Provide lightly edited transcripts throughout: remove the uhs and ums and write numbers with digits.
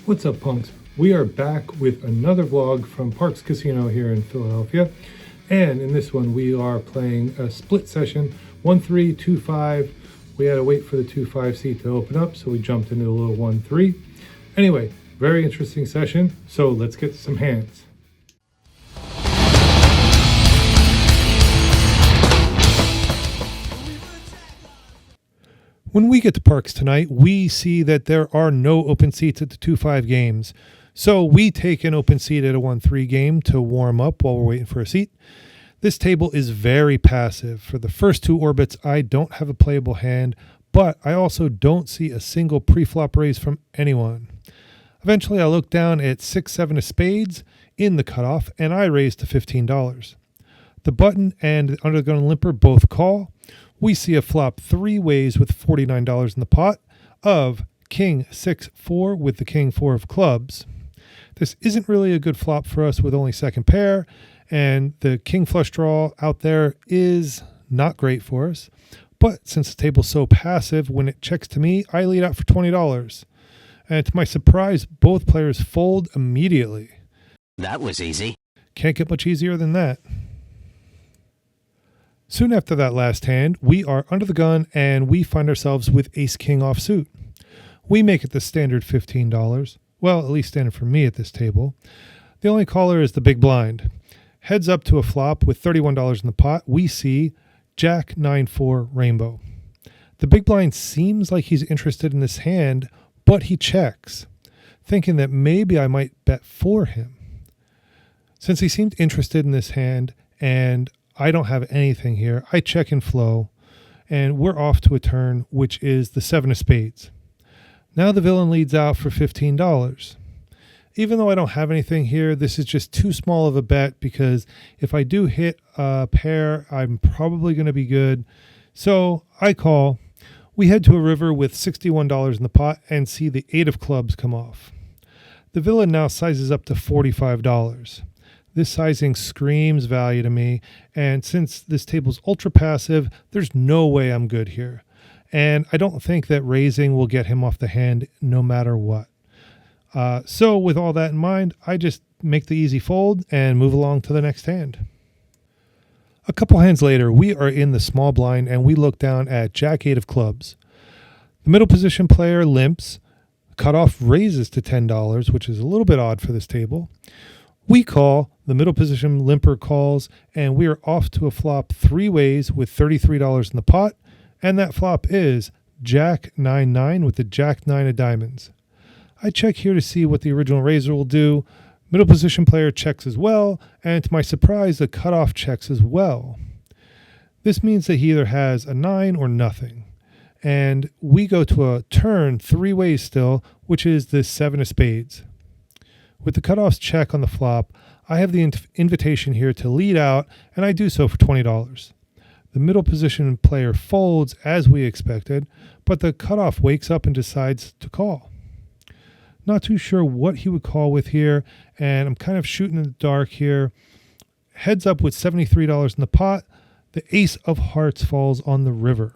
What's up, punks? We are back with another vlog from Parx Casino here in Philadelphia. And in this one, we are playing a split session, 1-3, 2-5. We had to wait for the 2-5 seat to open up, so we jumped into a little 1-3. Anyway, very interesting session, so let's get to some hands. When we get to Parx tonight, we see that there are no open seats at the 2-5 games. So we take an open seat at a 1-3 game to warm up while we're waiting for a seat. This table is very passive. For the first two orbits, I don't have a playable hand, but I also don't see a single pre-flop raise from anyone. Eventually, I look down at 6-7 of spades in the cutoff, and I raise to $15. The button and the under the gun limper both call. We see a flop three ways with $49 in the pot of King 6-4 with the King 4 of clubs. This isn't really a good flop for us with only second pair, and the King flush draw out there is not great for us. But since the table's so passive, when it checks to me, I lead out for $20. And to my surprise, both players fold immediately. That was easy. Can't get much easier than that. Soon after that last hand, we are under the gun and we find ourselves with ace-king offsuit. We make it the standard $15. Well, at least standard for me at this table. The only caller is the big blind. Heads up to a flop with $31 in the pot, we see Jack 9-4 rainbow. The big blind seems like he's interested in this hand, but he checks, thinking that maybe I might bet for him. Since he seemed interested in this hand and I don't have anything here, I check and flow, and we're off to a turn, which is the 7 of spades. Now the villain leads out for $15. Even though I don't have anything here, this is just too small of a bet because if I do hit a pair, I'm probably going to be good. So I call. We head to a river with $61 in the pot and see the 8 of clubs come off. The villain now sizes up to $45. This sizing screams value to me, and since this table's ultra passive, there's no way I'm good here. And I don't think that raising will get him off the hand no matter what. So with all that in mind, I just make the easy fold and move along to the next hand. A couple hands later, we are in the small blind and we look down at Jack 8 of clubs. The middle position player limps. Cutoff raises to $10, which is a little bit odd for this table. We call, the middle position limper calls, and we are off to a flop three ways with $33 in the pot, and that flop is Jack 9-9 with the Jack 9 of diamonds. I check here to see what the original raiser will do. Middle position player checks as well, and to my surprise, the cutoff checks as well. This means that he either has a 9 or nothing. And we go to a turn three ways still, which is the 7 of spades. With the cutoffs check on the flop, I have the invitation here to lead out, and I do so for $20. The middle position player folds as we expected, but the cutoff wakes up and decides to call. Not too sure what he would call with here, and I'm kind of shooting in the dark here. Heads up with $73 in the pot, the ace of hearts falls on the river.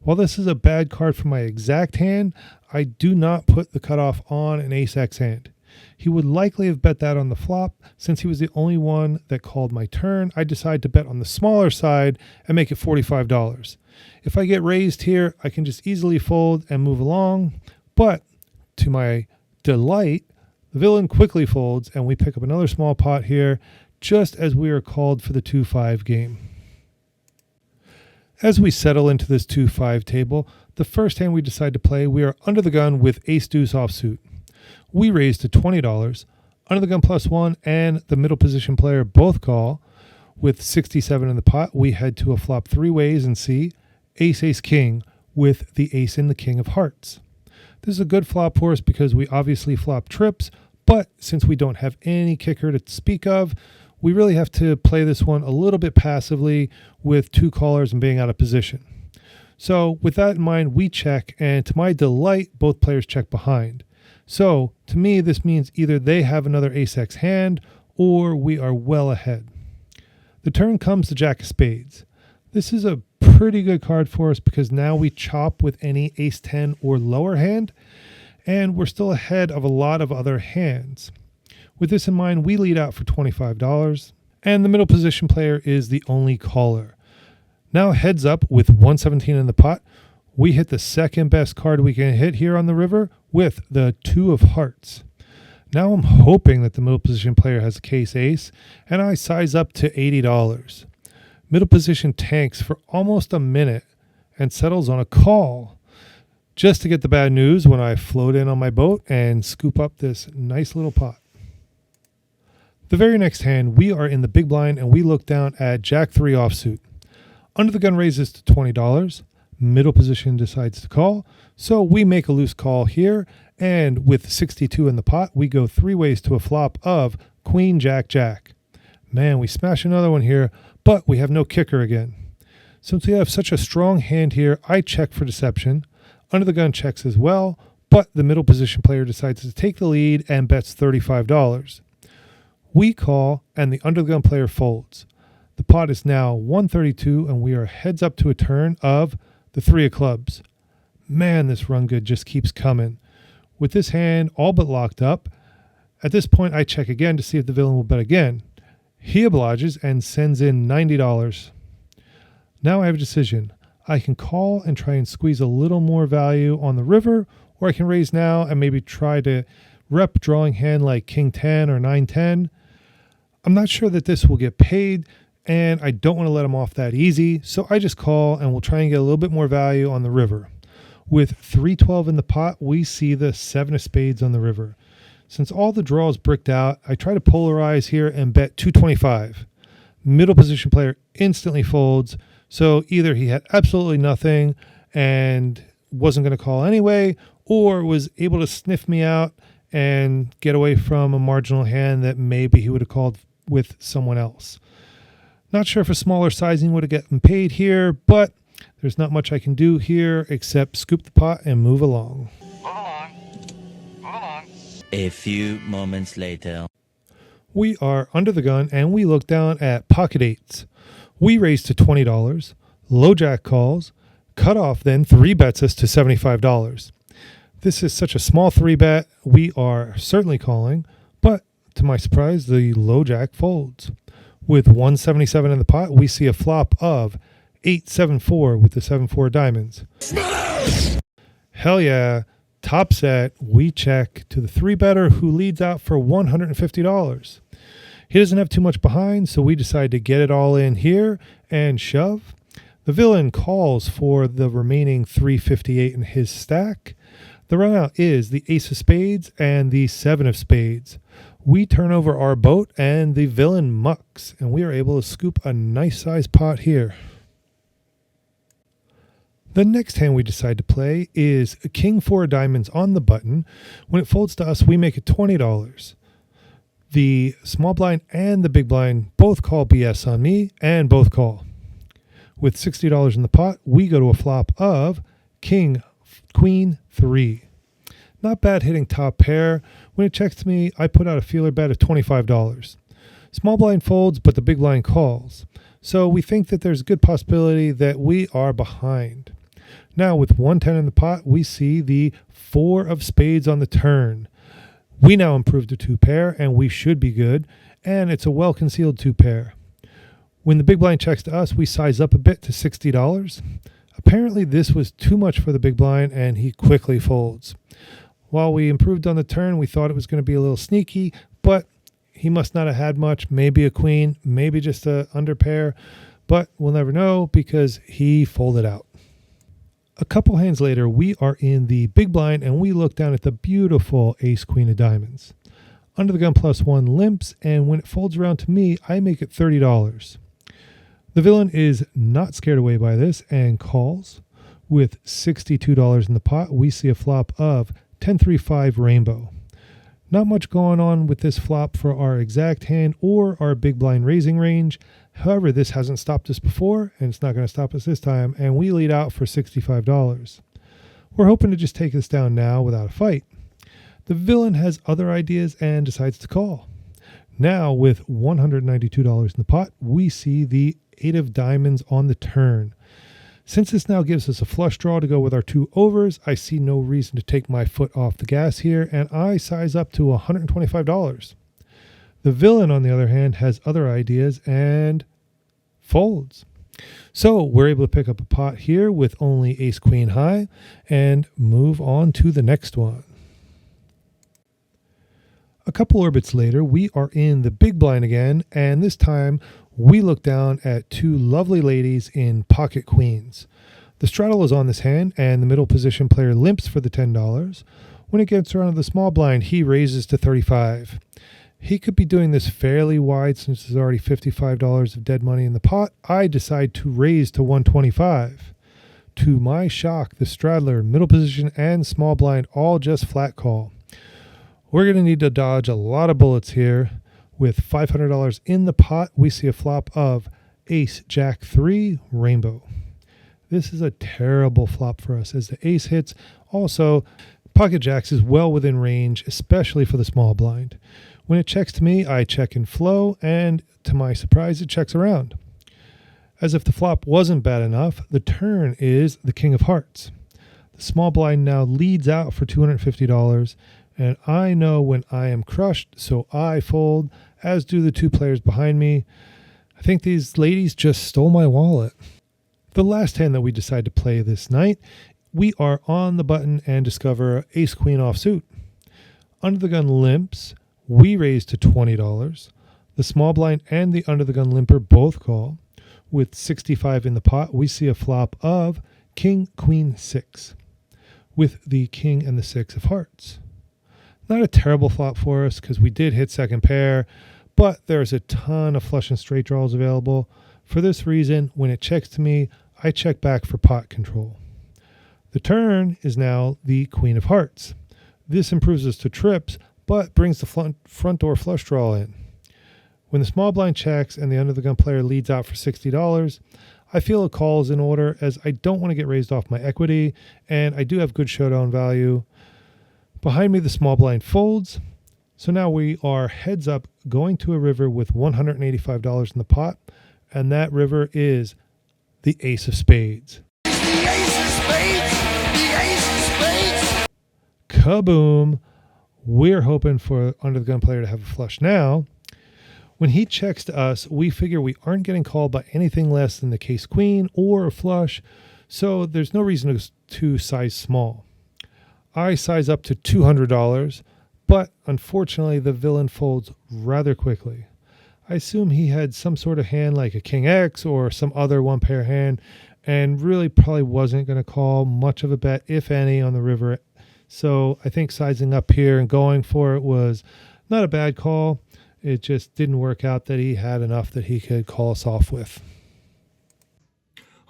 While this is a bad card for my exact hand, I do not put the cutoff on an ace-x hand. He would likely have bet that on the flop. Since he was the only one that called my turn, I decide to bet on the smaller side and make it $45. If I get raised here, I can just easily fold and move along. But to my delight, the villain quickly folds and we pick up another small pot here just as we are called for the 2-5 game. As we settle into this 2-5 table, the first hand we decide to play, we are under the gun with ace-deuce offsuit. We raise to $20, under the gun +1, and the middle position player both call. With 67 in the pot, we head to a flop three ways and see ace-ace-king with the ace and the king of hearts. This is a good flop for us because we obviously flop trips, but since we don't have any kicker to speak of, we really have to play this one a little bit passively with two callers and being out of position. So with that in mind, we check, and to my delight, both players check behind. So to me, this means either they have another ace-x hand or we are well ahead. The turn comes to Jack of spades. This is a pretty good card for us because now we chop with any ace-10 or lower hand. and we're still ahead of a lot of other hands. With this in mind, we lead out for $25, and the middle position player is the only caller. Now heads up with 117 in the pot. We hit the second best card we can hit here on the river with the 2 of hearts. Now I'm hoping that the middle position player has a case ace, and I size up to $80. Middle position tanks for almost a minute and settles on a call, just to get the bad news when I float in on my boat and scoop up this nice little pot. The very next hand, we are in the big blind and we look down at Jack 3 offsuit. Under the gun raises to $20. Middle position decides to call, so we make a loose call here, and with 62 in the pot, we go 3 ways to a flop of Queen Jack Jack. Man, we smash another one here, but we have no kicker again. Since we have such a strong hand here, I check for deception. Under the gun checks as well, but the middle position player decides to take the lead and bets $35. We call, and the under the gun player folds. The pot is now 132, and we are heads up to a turn of the 3 of clubs. Man, this run good just keeps coming. With this hand all but locked up, at this point I check again to see if the villain will bet again. He obliges and sends in $90. Now I have a decision. I can call and try and squeeze a little more value on the river, or I can raise now and maybe try to rep drawing hand like King 10 or 9-10. I'm not sure that this will get paid, and I don't want to let him off that easy, so I just call and we'll try and get a little bit more value on the river. With 312 in the pot, we see the 7 of spades on the river. Since all the draws bricked out, I try to polarize here and bet 225. Middle position player instantly folds, so either he had absolutely nothing and wasn't going to call anyway, or was able to sniff me out and get away from a marginal hand that maybe he would have called with someone else. Not sure if a smaller sizing would have gotten paid here, but there's not much I can do here except scoop the pot and move along. A few moments later. We are under the gun and we look down at pocket eights. We raise to $20. Low jack calls. Cutoff then 3 bets us to $75. This is such a small 3 bet. We are certainly calling, but to my surprise, the low jack folds. With 177 in the pot, we see a flop of 8-7-4 with the 7-4 diamonds. Hell yeah. Top set, we check to the 3-better who leads out for $150. He doesn't have too much behind, so we decide to get it all in here and shove. The villain calls for the remaining 358 in his stack. The runout is the ace of spades and the 7 of spades. We turn over our boat and the villain mucks, and we are able to scoop a nice sized pot here. The next hand we decide to play is King 4 diamonds on the button. When it folds to us, we make it $20. The small blind and the big blind both call BS on me and both call. With $60 in the pot, we go to a flop of King Queen 3. Not bad hitting top pair. When it checks to me, I put out a feeler bet of $25. Small blind folds, but the big blind calls. So we think that there's a good possibility that we are behind. Now with 110 in the pot, we see the 4 of spades on the turn. We now improve to 2 pair, and we should be good, and it's a well-concealed 2 pair. When the big blind checks to us, we size up a bit to $60. Apparently this was too much for the big blind, and he quickly folds. While we improved on the turn, we thought it was going to be a little sneaky, but he must not have had much. Maybe a queen, maybe just a under pair, but we'll never know because he folded out. A couple hands later, we are in the big blind and we look down at the beautiful ace queen of diamonds. Under the gun +1 limps, and when it folds around to me, I make it $30. The villain is not scared away by this and calls. With $62 in the pot, we see a flop of 10-3-5 rainbow. Not much going on with this flop for our exact hand or our big blind raising range. However, this hasn't stopped us before, and it's not going to stop us this time, and we lead out for $65. We're hoping to just take this down now without a fight. The villain has other ideas and decides to call. Now, with $192 in the pot, we see the 8 of diamonds on the turn. Since this now gives us a flush draw to go with our 2 overs, I see no reason to take my foot off the gas here, and I size up to $125. The villain, on the other hand, has other ideas and folds. So we're able to pick up a pot here with only ace queen high and move on to the next one. A couple orbits later, we are in the big blind again, and this time we look down at 2 lovely ladies in pocket queens. The straddle is on this hand, and the middle position player limps for the $10. When it gets around to the small blind, he raises to $35. He could be doing this fairly wide since there's already $55 of dead money in the pot. I decide to raise to $125. To my shock, the straddler, middle position, and small blind all just flat call. We're going to need to dodge a lot of bullets here. With $500 in the pot, we see a flop of ace, jack 3, rainbow. This is a terrible flop for us as the ace hits. Also, pocket jacks is well within range, especially for the small blind. When it checks to me, I check in flow, and to my surprise, it checks around. As if the flop wasn't bad enough, the turn is the king of hearts. The small blind now leads out for $250, and I know when I am crushed, so I fold, as do the 2 players behind me. I think these ladies just stole my wallet. The last hand that we decide to play this night, we are on the button and discover ace queen offsuit. Under the gun limps, we raise to $20. The small blind and the under the gun limper both call. With $65 in the pot, we see a flop of king, queen, 6, with the king and the 6 of hearts. Not a terrible flop for us because we did hit second pair, but there's a ton of flush and straight draws available. For this reason, when it checks to me, I check back for pot control. The turn is now the queen of hearts. This improves us to trips, but brings the front door flush draw in. When the small blind checks and the under the gun player leads out for $60, I feel a call is in order as I don't want to get raised off my equity, and I do have good showdown value. Behind me, the small blind folds. So now we are heads up going to a river with $185 in the pot, and that river is the ace of spades. The ace of spades! The ace of spades! Kaboom! We're hoping for under the gun player to have a flush now. When he checks to us, we figure we aren't getting called by anything less than the case queen or a flush, so there's no reason to size small. I size up to $200, but unfortunately the villain folds rather quickly. I assume he had some sort of hand like a king X or some other one pair hand, and really probably wasn't going to call much of a bet, if any, on the river. So I think sizing up here and going for it was not a bad call. It just didn't work out that he had enough that he could call us off with.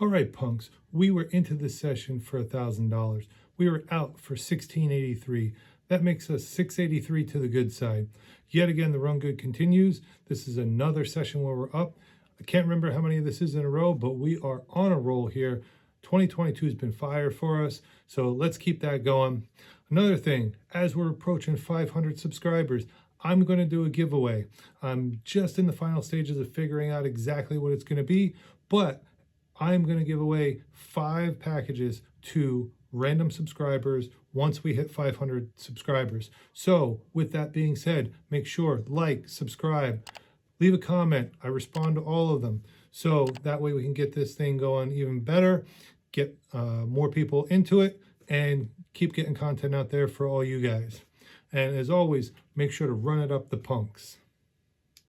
All right, punks, we were into this session for $1,000. We were out for $1,683. That makes us $683 to the good side. Yet again, the run good continues. This is another session where we're up. I can't remember how many of this is in a row, but we are on a roll here. 2022 has been fire for us, so let's keep that going. Another thing, as we're approaching 500 subscribers, I'm going to do a giveaway. I'm just in the final stages of figuring out exactly what it's going to be, but I'm going to give away 5 packages to random subscribers once we hit 500 subscribers. So with that being said, make sure like, subscribe, leave a comment. I respond to all of them. So that way we can get this thing going even better, get more people into it, and keep getting content out there for all you guys. And as always, make sure to run it up the punks.